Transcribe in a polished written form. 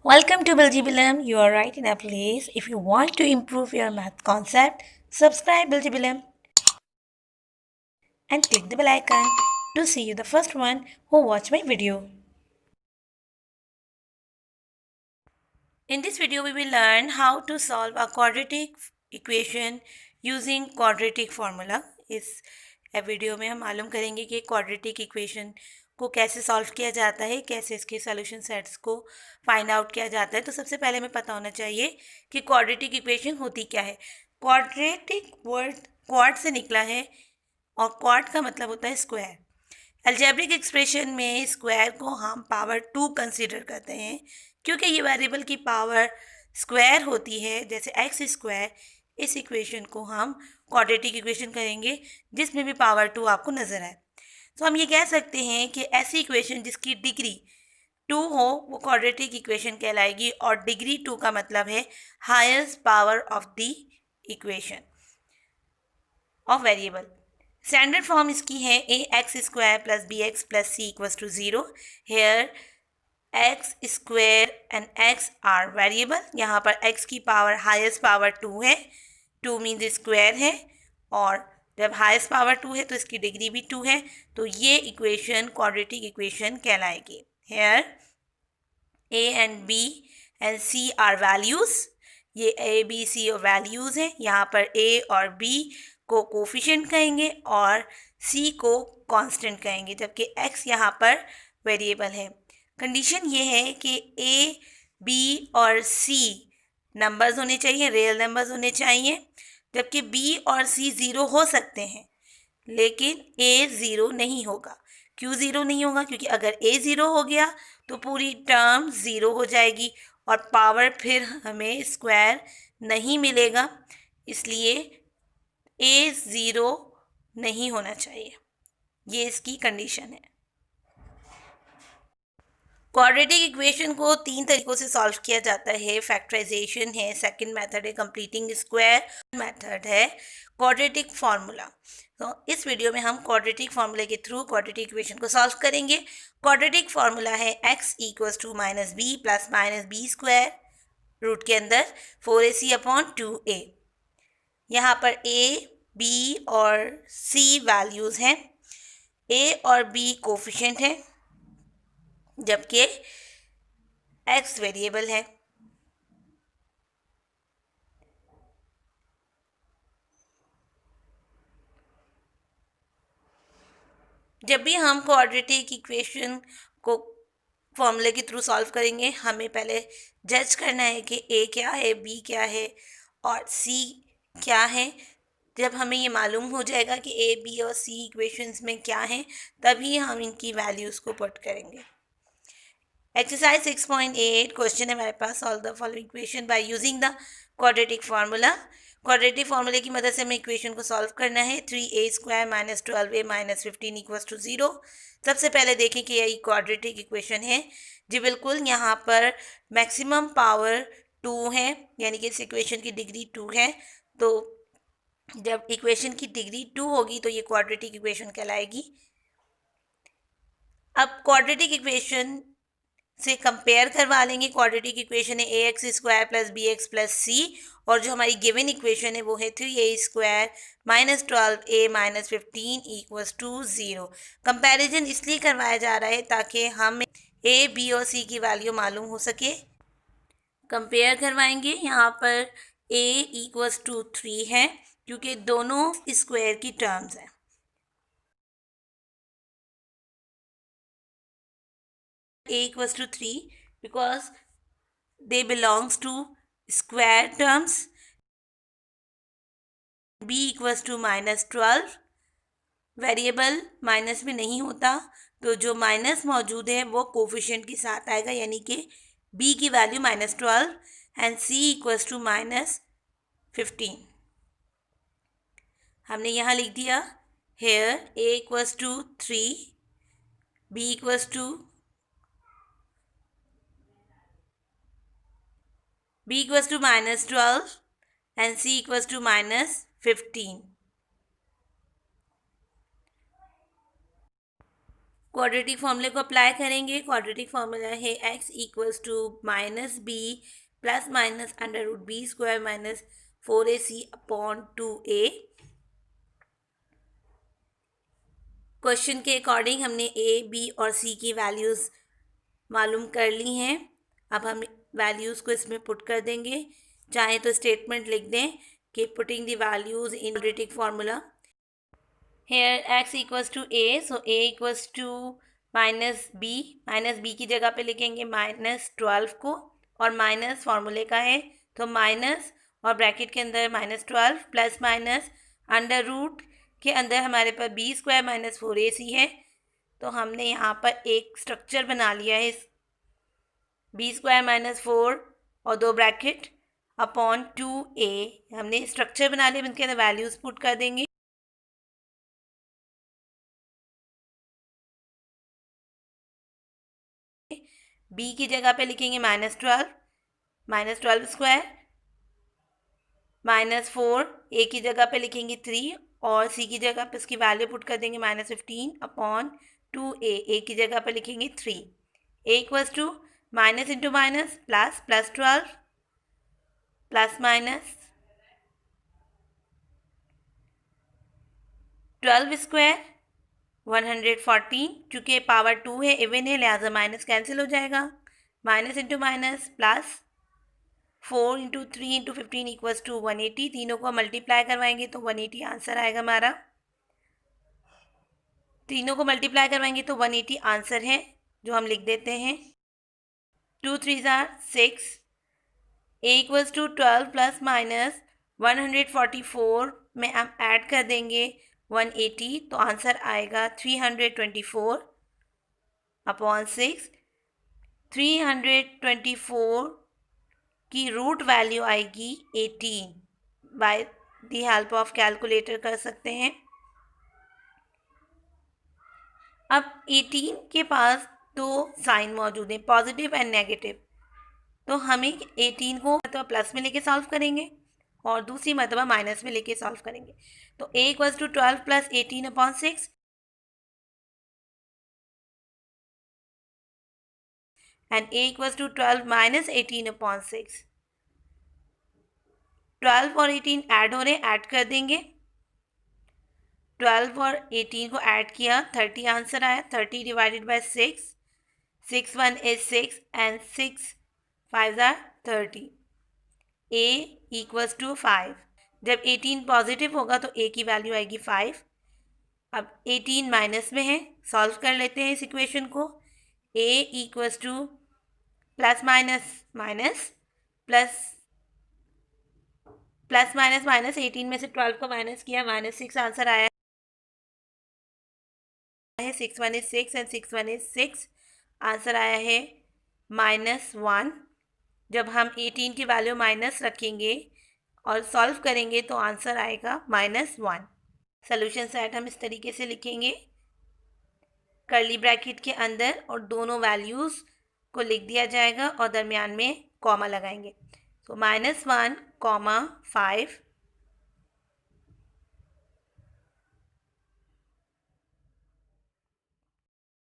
Welcome to Biljibilam. You are right in a place. If you want to improve your math concept, subscribe Biljibilam and click the bell icon to see you the first one who watch my video. In this video, we will learn how to solve a quadratic equation using quadratic formula. इस video में हम मालूम करेंगे कि quadratic equation को कैसे solve किया जाता है, कैसे इसके सॉल्यूशन सेट्स को फाइंड आउट किया जाता है। तो सबसे पहले हमें पता होना चाहिए कि क्वाड्रेटिक इक्वेशन होती क्या है। क्वाड्रेटिक वर्ड क्वाड से निकला है और क्वाड का मतलब होता है स्क्वायर। अलजेब्रिक एक्सप्रेशन में स्क्वायर को हम पावर 2 कंसीडर करते हैं क्योंकि ये वेरिएबल की पावर स्क्वायर होती है, जैसे एक्स स्क्वायर। इस इक्वेशन को हम क्वाड्रेटिक इक्वेशन करेंगे जिसमें भी पावर 2 आपको नज़र आए। तो हम ये कह सकते हैं कि ऐसी इक्वेशन जिसकी डिग्री 2 हो वो क्वाड्रेटिक इक्वेशन कहलाएगी, और डिग्री 2 का मतलब है highest power of the equation of variable. Standard form इसकी है A X square plus B X plus C equals to 0। Here X square and X are variable. यहाँ पर एक्स की पावर हाईएस्ट पावर 2 है, 2 means square है, और जब highest power 2 है तो इसकी डिग्री भी 2 है, तो ये इक्वेशन क्वाड्रेटिक इक्वेशन कहलाएगी। Here A and B and C are values. ये ए बी सी और वैल्यूज़ हैं। यहाँ पर ए और बी को कोफिशिएंट कहेंगे और सी को कांस्टेंट कहेंगे, जबकि एक्स यहाँ पर वेरिएबल है। कंडीशन ये है कि ए बी और सी नंबर्स होने चाहिए, रियल नंबर्स होने चाहिए, जबकि बी और सी ज़ीरो हो सकते हैं लेकिन ए ज़ीरो नहीं होगा। क्यों ज़ीरो नहीं होगा? क्योंकि अगर ए ज़ीरो हो गया तो पूरी टर्म ज़ीरो हो जाएगी और पावर फिर हमें स्क्वायर नहीं मिलेगा, इसलिए ए ज़ीरो नहीं होना चाहिए। ये इसकी कंडीशन है। क्वाड्रेटिक इक्वेशन को 3 तरीक़ों से सॉल्व किया जाता है। फैक्टराइजेशन है, सेकंड मेथड है कंप्लीटिंग स्क्वायर, मेथड है क्वाड्रेटिक फार्मूला। तो इस वीडियो में हम क्वाड्रेटिक फार्मूले के थ्रू क्वाड्रेटिक इक्वेशन को सॉल्व करेंगे। क्वाड्रेटिक फार्मूला है x equals to minus B plus minus B square root के अंदर 4ac/2a। यहाँ पर a, b और c वैल्यूज़ हैं। a और b कोफिशिएंट हैं, जबकि x वेरिएबल है। जब भी हम क्वाड्रेटिक इक्वेशन को फॉर्मूले के थ्रू सॉल्व करेंगे, हमें पहले जज करना है कि a क्या है, b क्या है और c क्या है। जब हमें ये मालूम हो जाएगा कि a, b और c इक्वेशंस में क्या हैं, तभी हम इनकी वैल्यूज़ को पुट करेंगे। एक्सरसाइज 6.8 क्वेश्चन है हमारे पास। Solve the following equation by using the quadratic formula. Quadratic फार्मूले की मदद से हमें इक्वेशन को सॉल्व करना है। 3a square minus 12a minus 15 equals to 0। सबसे पहले देखें कि यही क्वाड्रेटिक इक्वेशन है। जी बिल्कुल, यहाँ पर मैक्सिमम पावर 2 है, यानी कि इस इक्वेशन की डिग्री 2 है। तो जब इक्वेशन की डिग्री 2 होगी तो ये क्वाड्रेटिक इक्वेशन कहलाएगी। अब क्वाड्रेटिक इक्वेशन से कंपेयर करवा लेंगे। क्वाड्रेटिक इक्वेशन है A X square plus B X plus C, और जो हमारी गिवन इक्वेशन है वो है 3a square minus 12a minus 15 equals to 0। Comparison इसलिए करवाया जा रहा है ताकि हम ए, बी और सी की वैल्यू मालूम हो सके। कंपेयर करवाएंगे। यहाँ पर a इक्वल्स टू 3 है क्योंकि दोनों स्क्वायर की टर्म्स हैं। a equals to 3 because they belongs to square terms. b equals to minus 12, variable minus में नहीं होता, तो जो माइनस मौजूद है वो कोफिशिएंट के साथ आएगा, यानी कि b की value minus 12 and c equals to minus 15। हमने यहाँ लिख दिया here a equals to 3, b equals to minus 12 and c equals to minus 15. Quadratic फॉर्मूले को अप्लाई करेंगे। क्वाड्रेटिक फॉर्मूला है x equals to minus B plus minus under root B square minus 4ac upon 2a। Question के according हमने a, b और c की values मालूम कर ली हैं। अब हम वैल्यूज़ को इसमें पुट कर देंगे। चाहे तो स्टेटमेंट लिख दें कि putting the values in quadratic formula. Here x equals to a, so a equals to minus B की जगह पे लिखेंगे -12 को, और माइनस फार्मूले का है तो माइनस और ब्रैकेट के अंदर -12 प्लस माइनस अंडर रूट के अंदर हमारे पास बी स्क्वायर माइनस 4ac है। तो हमने यहाँ पर एक स्ट्रक्चर बना लिया है इस बी स्क्वायर माइनस 4 और 2 ब्रैकेट अपॉन 2a। हमने स्ट्रक्चर बना लिया, इनके अंदर वैल्यूज़ पुट कर देंगे। b की जगह पे लिखेंगे -12 स्क्वायर -4, a की जगह पे लिखेंगे 3 और c की जगह पे इसकी वैल्यू पुट कर देंगे -15 अपॉन 2a। a की जगह पे लिखेंगे 3। a equals to minus into minus plus, plus 12 plus minus 12 square 114, चूँकि पावर 2 है, इवन है, लिहाजा माइनस कैंसिल हो जाएगा। Minus into minus plus 4 into 3 into 15 equals to 180। तीनों को मल्टीप्लाई करवाएंगे तो 180 आंसर आएगा हमारा। तीनों को मल्टीप्लाई करवाएंगे तो 180 आंसर है, जो हम लिख देते हैं। 2 3 6, a equals to 12 plus minus 144 में हम ऐड कर देंगे 180 तो आंसर आएगा 324 अपॉन 6। 324 की रूट वैल्यू आएगी 18। By the help of calculator कर सकते हैं। अब 18 के पास दो साइन मौजूद हैं, पॉजिटिव एंड नेगेटिव, तो हमें 18 को मतलब प्लस में लेके सॉल्व करेंगे और दूसरी मरतबा माइनस में लेके सॉल्व करेंगे। तो a equals to 12 plus 18 upon 6 and a equals to 12 minus 18 upon 6। 12 और 18 ऐड हो रहे, ऐड कर देंगे। 12 और 18 को ऐड किया, 30 आंसर आया। 30 divided by 6, 6 1 is 6 and 6 5 are 30। a equals to 5। जब 18 पॉजिटिव होगा तो a की वैल्यू आएगी 5। अब 18 माइनस में है, सॉल्व कर लेते हैं इस इक्वेशन को। a equals two plus minus minus plus minus minus 18 में से 12 को माइनस किया, -6 आंसर आया है। 6 1 is 6 एंड 6 1 is 6, आंसर आया है -1। जब हम 18 की वैल्यू माइनस रखेंगे और सॉल्व करेंगे तो आंसर आएगा -1। सोल्यूशन सेट हम इस तरीके से लिखेंगे, कर्ली ब्रैकेट के अंदर, और दोनों वैल्यूज़ को लिख दिया जाएगा और दरमियान में कॉमा लगाएंगे। तो -1, 5